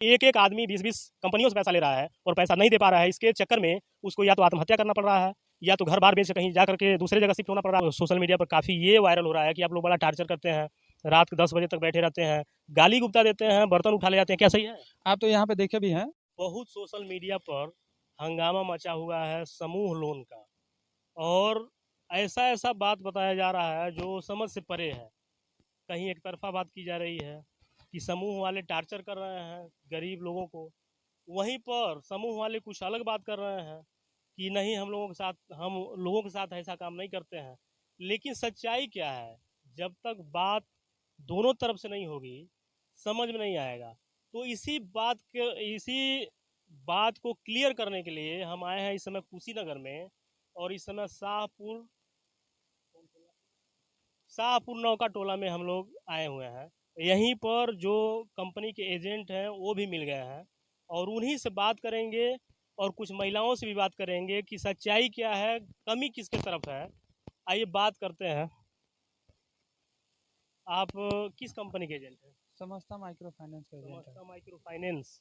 एक एक आदमी 20-20 कंपनियों से पैसा ले रहा है और पैसा नहीं दे पा रहा है। इसके चक्कर में उसको या तो आत्महत्या करना पड़ रहा है या तो घर बार बेच के कहीं जा करके दूसरे जगह शिफ्ट होना पड़ रहा है। सोशल मीडिया पर काफ़ी ये वायरल हो रहा है कि आप लोग बड़ा टार्चर करते हैं, रात के 10 बजे तक बैठे रहते हैं, गाली गुप्ता देते हैं, बर्तन उठा ले जाते हैं। क्या सही है? आप तो यहाँ पे देखे भी हैं। बहुत सोशल मीडिया पर हंगामा मचा हुआ है समूह लोन का, और ऐसा ऐसा बात बताया जा रहा है जो समझ से परे है। कहीं एक तरफा बात की जा रही है कि समूह वाले टार्चर कर रहे हैं गरीब लोगों को, वहीं पर समूह वाले कुछ अलग बात कर रहे हैं कि नहीं, हम लोगों के साथ ऐसा काम नहीं करते हैं। लेकिन सच्चाई क्या है? जब तक बात दोनों तरफ से नहीं होगी, समझ में नहीं आएगा। तो इसी बात को क्लियर करने के लिए हम आए हैं इस समय कुशीनगर में, और इस समय शाहपुर नौका टोला में हम लोग आए हुए हैं। यहीं पर जो कंपनी के एजेंट हैं वो भी मिल गए हैं, और उन्हीं से बात करेंगे और कुछ महिलाओं से भी बात करेंगे कि सच्चाई क्या है, कमी किसके तरफ है। आइए बात करते हैं। आप किस कंपनी के एजेंट हैं? समस्ता माइक्रो फाइनेंस का एजेंट है। समस्ता माइक्रो फाइनेंस।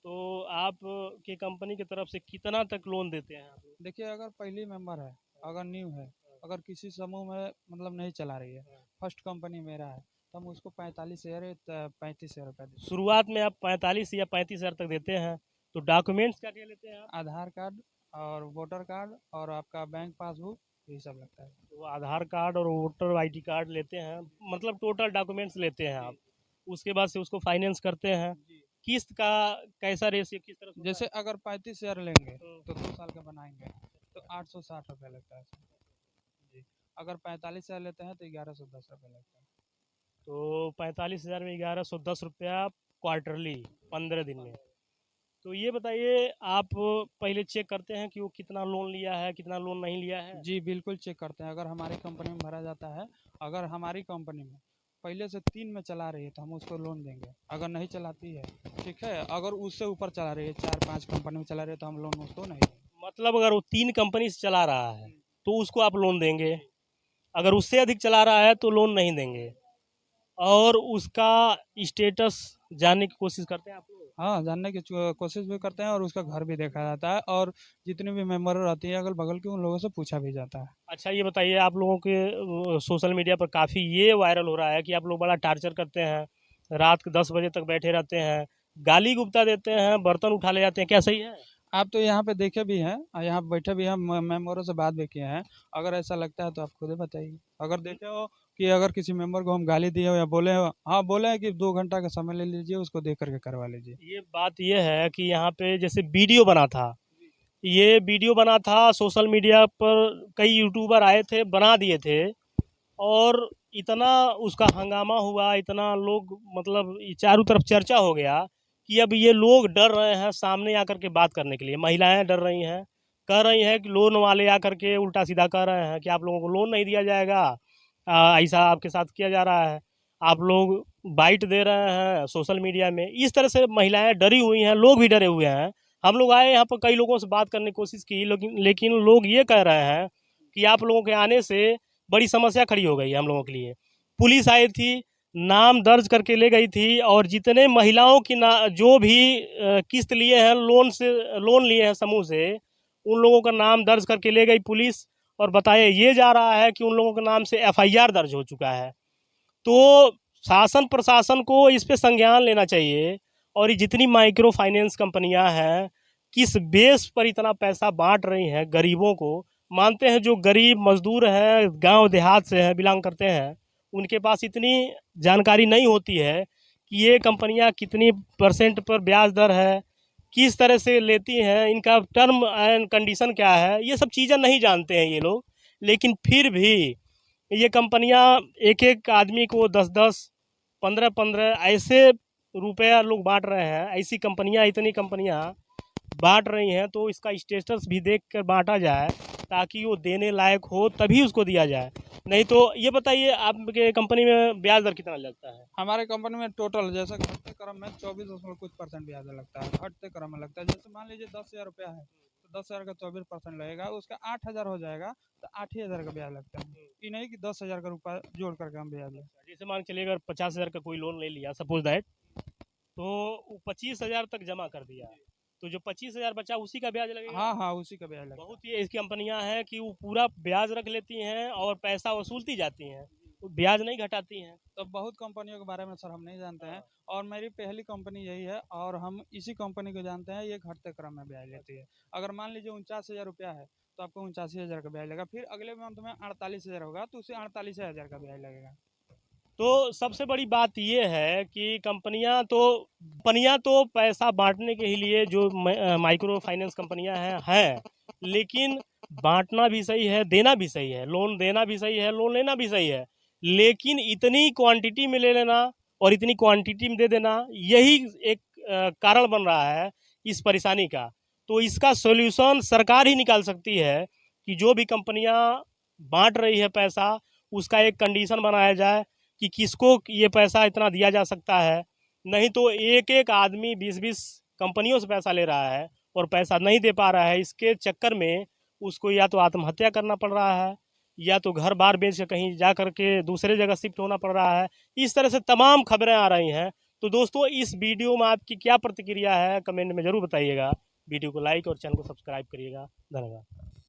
तो आप के कंपनी की तरफ से कितना तक लोन देते हैं आप लोग? देखिए, अगर पहली मेंबर है, अगर न्यू है, अगर किसी समूह में मतलब नहीं चला रही है, फर्स्ट कंपनी मेरा है, तो हम उसको 45,000 या 35,000 रुपये देते हैं। शुरुआत में आप 45 या 35 हज़ार तक देते हैं। तो डॉक्यूमेंट्स क्या क्या लेते हैं आप? आधार कार्ड और वोटर कार्ड और आपका बैंक पासबुक, यही सब लगता है। तो आधार कार्ड और वोटर आईडी कार्ड लेते हैं, मतलब टोटल डॉक्यूमेंट्स लेते हैं आप। उसके बाद से उसको फाइनेंस करते हैं। जी। किस्त का कैसा रेशियो किस तरह से होता जैसे है? अगर 35,000 लेंगे तो 2 साल का बनाएंगे तो 860 रुपये लगता है सर। जी। अगर 45,000 लेते हैं तो 1110 रुपये लगता है। तो 45 हज़ार में 1110 रुपया क्वार्टरली, 15 दिन में। तो ये बताइए, आप पहले चेक करते हैं कि वो कितना लोन लिया है, कितना लोन नहीं लिया है? जी, बिल्कुल चेक करते हैं। अगर हमारी कंपनी में भरा जाता है, अगर हमारी कंपनी में पहले से 3 में चला रही है तो हम उसको लोन देंगे। अगर नहीं चलाती है, ठीक है, अगर उससे ऊपर चला रही है, 4-5 कंपनी में चला रही है, तो हम लोन उसको नहीं देंगे। मतलब अगर वो 3 कंपनी से चला रहा है तो उसको आप लोन देंगे, अगर उससे अधिक चला रहा है तो लोन नहीं देंगे। और उसका स्टेटस जानने की कोशिश करते हैं आप लोग? हाँ, जानने की कोशिश भी करते हैं और उसका घर भी देखा जाता है और जितनी भी मेंबर रहती है अगल-बगल के, उन लोगों से पूछा भी जाता है। अच्छा ये बताइए, आप लोगों के सोशल मीडिया पर काफ़ी ये वायरल हो रहा है कि आप लोग बड़ा टार्चर करते हैं, रात के 10 बजे तक बैठे रहते हैं, गाली गुप्ता देते हैं, बर्तन उठा ले जाते हैं। क्या सही है? आप तो यहाँ पे देखे भी हैं और यहाँ पे बैठे भी हैं, मेंबरों से बात भी किए हैं। अगर ऐसा लगता है तो आप खुद ही बताइए। अगर देखे हो कि अगर किसी मेंबर को हम गाली दिए हो या बोले हो, हाँ बोले हैं कि 2 घंटा का समय ले लीजिए, उसको देख करके करवा लीजिए। ये बात ये है कि यहाँ पे जैसे वीडियो बना था सोशल मीडिया पर, कई यूट्यूबर आए थे, बना दिए थे, और इतना उसका हंगामा हुआ, इतना लोग, मतलब ये चारों तरफ चर्चा हो गया कि अब ये लोग डर रहे हैं सामने आकर के बात करने के लिए। महिलाएं डर रही हैं, कह रही हैं कि लोन वाले आकर के उल्टा सीधा कह रहे हैं कि आप लोगों को लोन नहीं दिया जाएगा, ऐसा आपके साथ किया जा रहा है, आप लोग बाइट दे रहे हैं सोशल मीडिया में। इस तरह से महिलाएं डरी हुई हैं, लोग भी डरे हुए हैं। हम लोग आए यहाँ पर, कई लोगों से बात करने की कोशिश की, लेकिन लेकिन लोग ये कह रहे हैं कि आप लोगों के आने से बड़ी समस्या खड़ी हो गई है हम लोगों के लिए। पुलिस आई थी, नाम दर्ज करके ले गई थी, और जितने महिलाओं की ना जो भी किस्त लिए हैं, लोन लिए हैं समूह से, उन लोगों का नाम दर्ज करके ले गई पुलिस, और बताया ये जा रहा है कि उन लोगों के नाम से एफआईआर दर्ज हो चुका है। तो शासन प्रशासन को इस पे संज्ञान लेना चाहिए। और ये जितनी माइक्रो फाइनेंस कंपनियां हैं, किस बेस पर इतना पैसा बांट रही हैं गरीबों को। मानते हैं जो गरीब मजदूर हैं, गांव देहात से हैं, बिलोंग करते हैं, उनके पास इतनी जानकारी नहीं होती है कि ये कंपनियां कितनी परसेंट पर ब्याज दर है, किस तरह से लेती हैं, इनका टर्म एंड कंडीशन क्या है, ये सब चीज़ें नहीं जानते हैं ये लोग। लेकिन फिर भी ये कंपनियां एक एक आदमी को 10-10, 15-15 ऐसे रुपया लोग बांट रहे हैं। ऐसी कंपनियां, इतनी कंपनियां बांट रही हैं, तो इसका स्टेटस भी देख कर बांटा जाए, ताकि वो देने लायक हो तभी उसको दिया जाए। नहीं तो ये बताइए, आपके कंपनी में ब्याज दर कितना लगता है? हमारे कंपनी में टोटल जैसे घटते क्रम में 24% ब्याज लगता है। घटते क्रम में लगता है, जैसे मान लीजिए 10,000 रुपया है तो 10,000 का 24% लगेगा, उसका 8,000 हो जाएगा तो 8 ही हज़ार का ब्याज लगता है। ये नहीं कि 10,000 का रुपया जोड़ करके हम ब्याज लें। जैसे मान के चलिए, अगर 50 हज़ार का कोई लोन ले लिया, सपोज दैट, तो 25,000 तक जमा कर दिया, तो जो 25,000 बचा उसी का ब्याज लगेगा। हाँ हाँ, उसी का ब्याज लगता है। बहुत ही ऐसी कंपनियां हैं कि वो पूरा ब्याज रख लेती हैं और पैसा वसूलती जाती हैं, वो ब्याज नहीं घटाती हैं। तो बहुत कंपनियों के बारे में सर हम नहीं जानते हैं, और मेरी पहली कंपनी यही है, और हम इसी कंपनी को जानते हैं, ये घटते क्रम में ब्याज लेती है। अगर मान लीजिए 49,000 रुपया है, तो आपको 89,000 का ब्याज लगेगा, फिर अगले मंथ में 48,000 होगा, तो उसे 48,000 का ब्याज लगेगा। तो सबसे बड़ी बात ये है कि कंपनियां तो पैसा बांटने के ही लिए जो माइक्रो फाइनेंस कंपनियां हैं, लेकिन बांटना भी सही है, देना भी सही है, लोन देना भी सही है, लोन लेना भी सही है, लेकिन इतनी क्वांटिटी में ले लेना और इतनी क्वांटिटी में दे देना, यही एक कारण बन रहा है इस परेशानी का। तो इसका सॉल्यूशन सरकार ही निकाल सकती है कि जो भी कंपनियां बांट रही है पैसा, उसका एक कंडीशन बनाया जाए कि किसको ये पैसा इतना दिया जा सकता है। नहीं तो एक एक आदमी 20-20 कंपनियों से पैसा ले रहा है और पैसा नहीं दे पा रहा है, इसके चक्कर में उसको या तो आत्महत्या करना पड़ रहा है, या तो घर बार बेच के कहीं जा करके दूसरे जगह शिफ्ट होना पड़ रहा है। इस तरह से तमाम खबरें आ रही हैं। तो दोस्तों, इस वीडियो में आपकी क्या प्रतिक्रिया है, कमेंट में ज़रूर बताइएगा। वीडियो को लाइक और चैनल को सब्सक्राइब करिएगा। धन्यवाद।